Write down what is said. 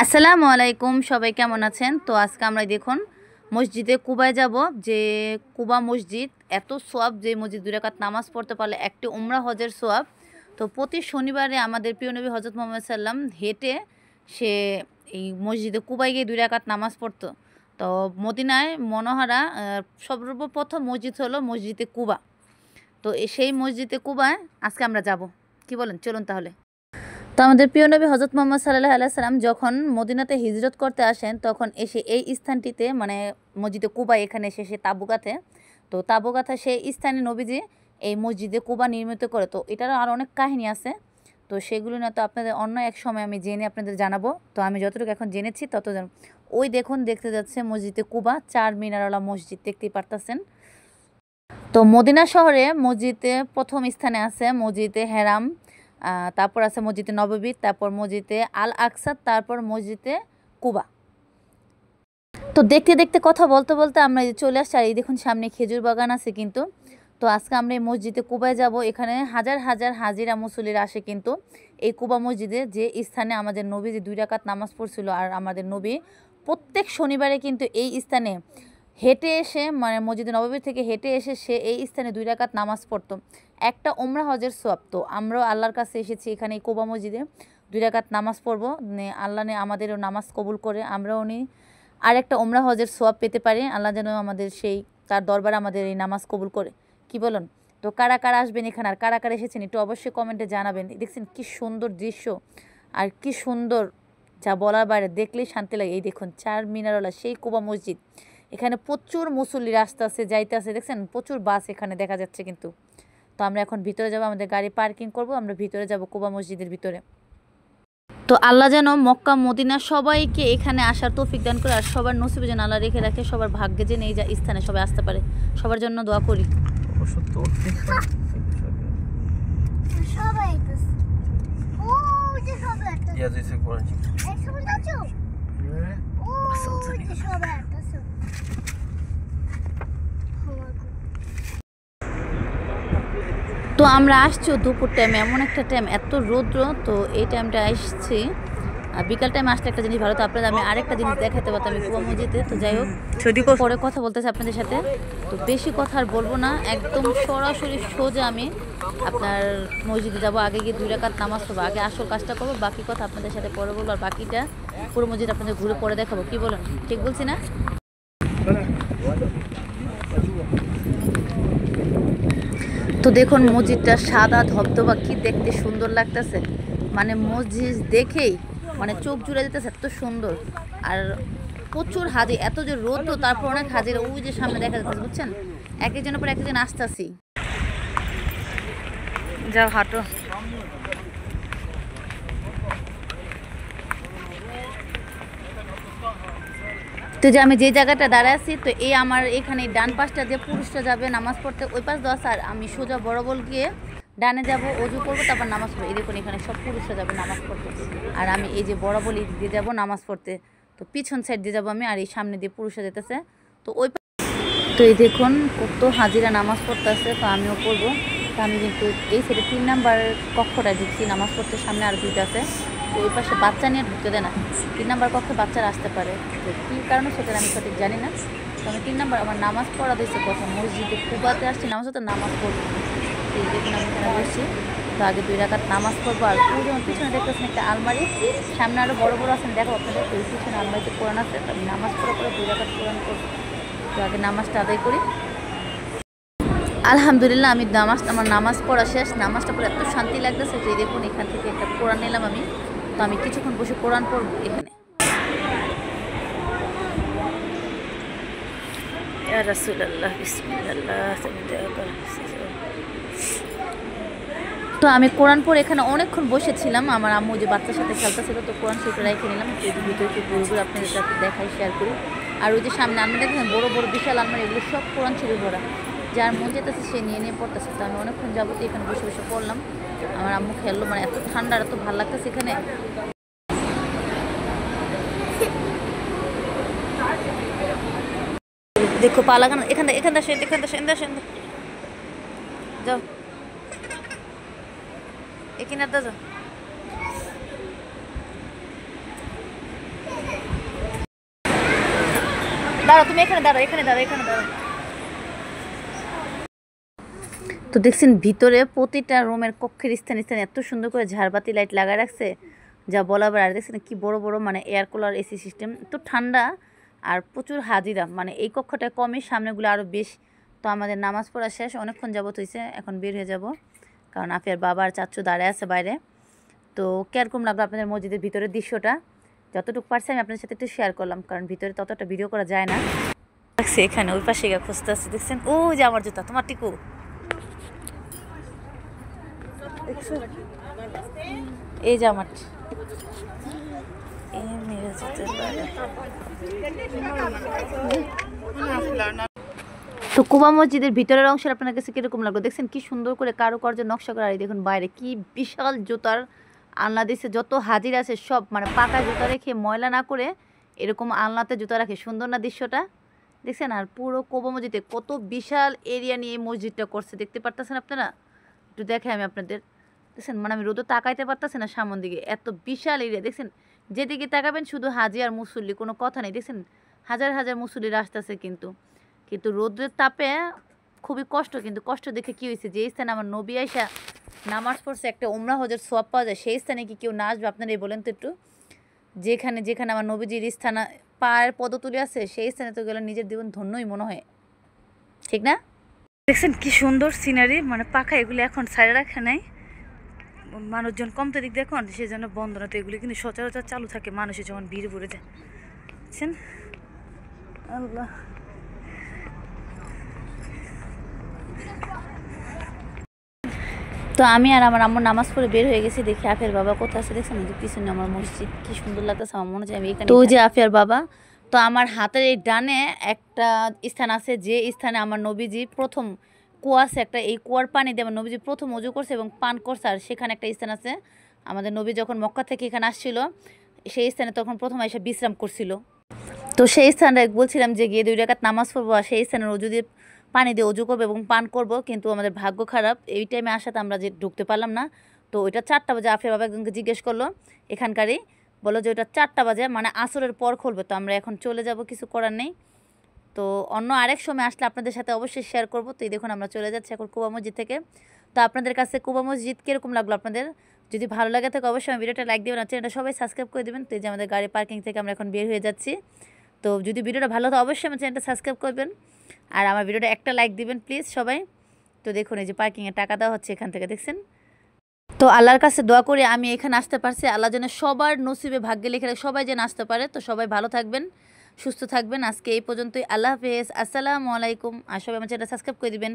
আসসালামু আলাইকুম, সবাই কেমন আছেন? তো আজকে আমরা দেখুন মসজিদে কুবায় যাব। যে কুবা মসজিদ এত সোয়াব, যে মসজিদ 2 রাকাত নামাজ পড়তে পারলে একটি উমরা হজের সোয়াব। তো প্রতি শনিবারে আমাদের প্রিয় নবী হজরত মুহাম্মদ সাল্লাম হেঁটে সে এই মসজিদে কুবায় গিয়ে 2 রাকাত নামাজ পড়তো। তো মদিনায় মনোহারা সর্বপ্রথম মসজিদ হলো মসজিদে কুবা। তো সেই মসজিদে কুবায় আজকে আমরা যাব, কি বলেন? চলুন তাহলে। তো আমাদের প্রিয় নবী হজরত মুহাম্মদ সাল্লাল্লাহু আলাইহি সাল্লাম যখন মদিনাতে হিজরত করতে আসেন, তখন এসে এই স্থানটিতে মানে মসজিদে কুবা এখানে এসে সে তাঁবু গাঁথে। তো তাঁবু গাঁথা সেই স্থানে নবীজি এই মসজিদে কুবা নির্মিত করে। তো এটারও আর অনেক কাহিনী আছে, তো সেগুলো না তো আপনাদের অন্য এক সময় আমি জেনে আপনাদের জানাবো। তো আমি যতটুকু এখন জেনেছি তত ওই দেখুন দেখতে যাচ্ছে মসজিদে কুবা, 4 মিনারওয়ালা মসজিদ দেখতেই পারতেছেন। তো মদিনা শহরে মসজিদে প্রথম স্থানে আছে মসজিদে হেরাম, তারপর আছে মসজিদে নববী, তারপর মসজিদে আল আকসা, তারপর মসজিদে কুবা। তো দেখতে দেখতে কথা বলতে বলতে আমরা চলে আসছি। আর এই দেখুন সামনে খেজুর বাগান আছে কিন্তু। তো আজকে আমরা এই মসজিদে কুবায় যাব। এখানে হাজার হাজার হাজিরা মুসল্লিরা আসে কিন্তু এই কুবা মসজিদে, যে স্থানে আমাদের নবী যে 2 রাকাত নামাজ পড়ছিল। আর আমাদের নবী প্রত্যেক শনিবারে কিন্তু এই স্থানে হেঁটে এসে মানে মসজিদে নববী থেকে হেঁটে এসে সে এই স্থানে 2 রাকাত নামাজ পড়তো, একটা উমরা হজের সোয়াব। তো আমরাও আল্লাহর কাছে এসেছি এখানে এই কুবা মসজিদে 2 রাকাত নামাজ পড়বো, আল্লাহ আমাদেরও নামাজ কবুল করে আমরাও আর একটা উমরা হজের সোয়াব পেতে পারি। আল্লাহ যেন আমাদের সেই তার দরবারে আমাদের এই নামাজ কবুল করে, কি বলুন? তো কারা কারা আসবেন এখানে আর কারা কারা এসেছেন একটু অবশ্যই কমেন্টে জানাবেন। দেখছেন কি সুন্দর দৃশ্য আর কি সুন্দর, যা বলার বাইরে, দেখলেই শান্তি লাগে। এই দেখুন 4 মিনারওয়ালা সেই কুবা মসজিদ, এখানে প্রচুর মুসল্লি রাস্তা আছে যাইতে আছে, দেখছেন প্রচুর বাস এখানে দেখা যাচ্ছে কিন্তু। তো আমরা এখন ভিতরে যাব, আমাদের গাড়ি পার্কিং করব, আমরা ভিতরে যাব কুবা মসজিদের ভিতরে। তো আল্লাহ যেন মক্কা মদিনা সবাইকে এখানে আসার তৌফিক দান করে, আর সবার নসিবে যেন আল্লাহ রেখে রাখে, সবার ভাগ্যে যেন এই স্থানে সবাই আসতে পারে, সবার জন্য দোয়া করি। তো আমরা আসছি দুপুর টাইমে, এমন একটা টাইম এত রৌদ্র, তো এই টাইমটা আসছি। বিকাল টাইমে আসলে একটা জিনিস ভালো, তো আপনাদের আমি আরেকটা জিনিস দেখাতে পারতাম কুবা মসজিদে। তো যাই হোক, পরে কথা বলতেছি আপনাদের সাথে। তো বেশি কথা আর বলবো না, একদম সরাসরি সোজা আমি আপনার মসজিদে যাব। আগে গিয়ে 2 রাকাত নামাজ পড়বো, আগে আসল কাজটা করবো, বাকি কথা আপনাদের সাথে পরে বলবো। আর বাকিটা পুরো মসজিদ আপনাদের ঘুরে পরে দেখাবো, কি বলেন? ঠিক বলছি না? তো দেখুন মসজিদটা সাদা ধবধবা, কি দেখতে সুন্দর লাগতেছে, মানে মসজিদ দেখেই মানে চোখ জুড়ে যেতেছে, এত সুন্দর। আর প্রচুর হাজি, এত যে রোদ, তারপর অনেক হাজিরা ওই যে সামনে দেখা যাচ্ছে, বুঝছেন? এক একজনের পর এক একজন আসতেছি। যাও হাঁটো। তো যে আমি যে জায়গাটা দাঁড়ায় আছি, তো এই আমার এখানে ডান পাশটা যে পুরুষরা যাবে নামাজ পড়তে, ওই পাশ 10, আর আমি সোজা বরাবর গিয়ে ডানে যাব, অজু করবো, তারপর নামাজ পড়বো। এই দেখুন এখানে সব পুরুষরা যাবে নামাজ পড়তে, আর আমি এই যে বরাবর দিয়ে যাবো নামাজ পড়তে। তো পিছন সাইড দিয়ে যাবো আমি, আর এই সামনে দিয়ে পুরুষরা যেতেছে। তো ওই তো এই দেখুন কত হাজিরা নামাজ পড়তে আছে, তো আমিও পড়বো। তো আমি কিন্তু এই সাইডে 3 নাম্বার কক্ষটা ঢুকছি নামাজ পড়তে, সামনে আর 2টা আছে। তো ওই পাশে বাচ্চা নিয়ে ঢুকতে দেয় না, 3 নাম্বার কক্ষে বাচ্চারা আসতে পারে, তো কী কারণে সেটা আমি সঠিক জানি না। তো আমি 3 নাম্বার আমার নামাজ পড়া দিয়েছে প্রথম মসজিদে কুবাতে আসছি নামাজ হতো, নামাজ পড়বো। এই দেখুন আমি এখানে বসছি। তো আগে 2 রাকাত নামাজ পড়বো। আর পুরো যেমন পিছনে দেখতেছেন একটা আলমারি, সামনে আরও বড় বড় আছেন, দেখো আপনাদের ওই পিছনে আলমারিতে কোরআন আছে। তো আমি নামাজ পড়ার পরে 2 রাকাত কোরআন করবো। তো আগে নামাজটা আদায় করি। আলহামদুলিল্লাহ আমি আমার নামাজ পড়া শেষ। নামাজটা পড়ে এত শান্তি লাগতেছে যে দেখুন এখান থেকে একটা কোরআন নিলাম আমি। তো আমি কিছুক্ষণ বসে কোরআন পড়ব এখানে। ইয়া রাসূলুল্লাহ বিসমিল্লাহ। তো আমি কোরআন পড়ে এখানে অনেকক্ষণ বসেছিলাম। আমার আম্মু যে বাচ্চার সাথে খেলতেছিল, তো কোরআন সেটা রেখে নিলাম। ভিতরে কি বইগুলো আপনাদের সাথে দেখাই, শেয়ার করি। আর ওই যে সামনে আলমারি দেখেন, বড় বড় বিশাল আলমারি, এগুলো সব কোরআন ছবি ভরা, যার মন যেতেছে সে নিয়ে নিয়ে পড়তেছে। তো আমি অনেকক্ষণ যাবতীয় এখানে বসে বসে পড়লাম। আমার আম্মু খেললো, মানে এত ঠান্ডা আর এত ভালো লাগতেছে এখানে। দেখো পা লাগানো, এখানে এখানে যাও, এখানে যাও। দাঁড়াও, তুমি এখানে দাঁড়াও, এখানে দাঁড়াও, এখানে দাঁড়াও। তো দেখছেন ভিতরে প্রতিটা রুমের কক্ষের স্থানে স্থানে এত সুন্দর করে ঝাড়বাতি লাইট লাগায় রাখছে, যা বলাবার। আর দেখছেন কি বড় বড় মানে এয়ার কুলার, এসি সিস্টেম, এত ঠান্ডা। আর প্রচুর হাজিরা, মানে এই কক্ষটায় কমই, সামনেগুলো আরও বেশ। তো আমাদের নামাজ পড়া শেষ, অনেকক্ষণ যাবত হয়েছে, এখন বের হয়ে যাব, কারণ আফিয়ার বাবা আর চাচু দাঁড়ায় আছে বাইরে। তো কীরকম লাগলো আপনাদের মসজিদের ভিতরের দৃশ্যটা? যতটুকু পারছি আমি আপনার সাথে একটু শেয়ার করলাম, কারণ ভিতরে ততটা ভিডিও করা যায় না। দেখছি এখানে ওই পাশে গিয়ে খুঁজতে আসছি, দেখছেন ও যে আমার জুতা, তোমার টিকু এই যে আমার তো কুবা মসজিদের ভিতরের অংশের আপনার কাছে কিরকম লাগলো? দেখছেন কি সুন্দর করে কারুকার্য নকশা করা। আর দেখুন বাইরে কি বিশাল জুতার আলনা দিচ্ছে, যত হাজির আছে সব মানে পাকা জুতা রেখে ময়লা না করে এরকম আলনাতে জুতা রাখে। সুন্দর না দৃশ্যটা? দেখছেন? আর পুরো কুবা মসজিদে কত বিশাল এরিয়া নিয়ে এই মসজিদটা করছে, দেখতে পারতেছেন আপনারা? একটু দেখে আমি আপনাদের, দেখছেন মানে আমি রোদও তাকাইতে পারতেছি না সামন দিকে, এত বিশাল এরিয়া। দেখছেন যেদিকে তাকাবেন শুধু হাজি আর মুসল্লি, কোনো কথা নেই। দেখছেন হাজার হাজার মুসল্লিরা আসতেছে, কিন্তু কিন্তু রোদ্রের তাপে খুবই কষ্ট। কিন্তু কষ্ট দেখে কী হয়েছে, যে স্থানে আমার নবী আইসা নামাজ পড়ছে, একটা উমরা হজের সোয়াব পাওয়া যায়, সেই স্থানে কি কেউ না আসবে? আপনারা এই বলেন তো একটু। যেখানে যেখানে আমার নবীজির স্থান পায়ের পদতুলি আছে, সেই স্থানে তো গেলে নিজের জীবন ধন্যই মনে হয়, ঠিক না? দেখছেন কি সুন্দর সিনারি, মানে পাখা এগুলো এখন ছাড়ে রাখে নাই, মানুষজন কমতে দিক দেখুন, সেই জন্য বন্ধ না। তো এগুলি কিন্তু সচরাচর চালু থাকে মানুষের যখন ভিড় ভরে যায়, বুঝছেন? আল্লাহ। তো আমি আর আমার আম্মু নামাজ পড়ে বের হয়ে গেছি, দেখি আফিয়ার বাবা কোথায় আছে। দেখছেন যে পিছনে আমার মসজিদ, কি সুন্দর লাগতেছে, আমার মনে হচ্ছে আমি এখানে। তো ওই যে আফিয়ার বাবা। তো আমার হাতের এই ডানে একটা স্থান আছে, যে স্থানে আমার নবীজি প্রথম কুয়া আছে একটা, এই কুয়ার পানি দিয়ে আমার নবীজি প্রথম ওযু করছে এবং পান করছে। আর সেখানে একটা স্থান আছে, আমাদের নবী যখন মক্কা থেকে এখানে আসছিল, সেই স্থানে তখন প্রথম এসে বিশ্রাম করছিল। তো সেই স্থানটা বলছিলাম যে গিয়ে 2 রাকাত নামাজ পড়বো, আর সেই স্থানের ওযু দিয়ে পানি দিয়ে ওযু করবো এবং পান করব। কিন্তু আমাদের ভাগ্য খারাপ, এই টাইমে আসাতে আমরা যে ঢুকতে পারলাম না। তো ওইটা 4টা বাজে, আফিয়ার বাবা একজনকে জিজ্ঞেস করলো এখানকারই, বলো যে ওইটা 4টা বাজে, মানে আসরের পর খুলবে। তো আমরা এখন চলে যাব, কিছু করার নেই। তো অন্য আরেক সময় আসলে আপনাদের সাথে অবশ্যই শেয়ার করব। তো এই দেখুন আমরা চলে যাচ্ছি এখন কুবা মসজিদ থেকে। তো আপনাদের কাছে কুবা মসজিদ কীরকম লাগলো আপনাদের? যদি ভালো লাগে থাকে অবশ্যই আমি ভিডিওটা লাইক দেবেন, আর চ্যানেলটা সবাই সাবস্ক্রাইব করে দেবেন। তো এই যে আমাদের গাড়ি পার্কিং থেকে আমরা এখন বের হয়ে যাচ্ছি। তো যদি ভিডিওটা ভালো হয় অবশ্যই আমার চ্যানেলটা সাবস্ক্রাইব করবেন, আর আমার ভিডিওটা একটা লাইক দিবেন প্লিজ সবাই। তো দেখুন এই যে পার্কিংয়ে টাকা দেওয়া হচ্ছে এখান থেকে, দেখছেন? তো আল্লাহর কাছে দোয়া করি আমি এখানে আসতে পারছি, আল্লাহ যেন সবার নসিবে ভাগ্যে লিখে রাখে, সবাই যেন আসতে পারে। তো সবাই ভালো থাকবেন, সুস্থ থাকবেন। আজকে এই পর্যন্তই, আল্লাহ হাফেজ, আসসালামু আলাইকুম। আর সবাই আমার চ্যানেলটা সাবস্ক্রাইব করে দিবেন।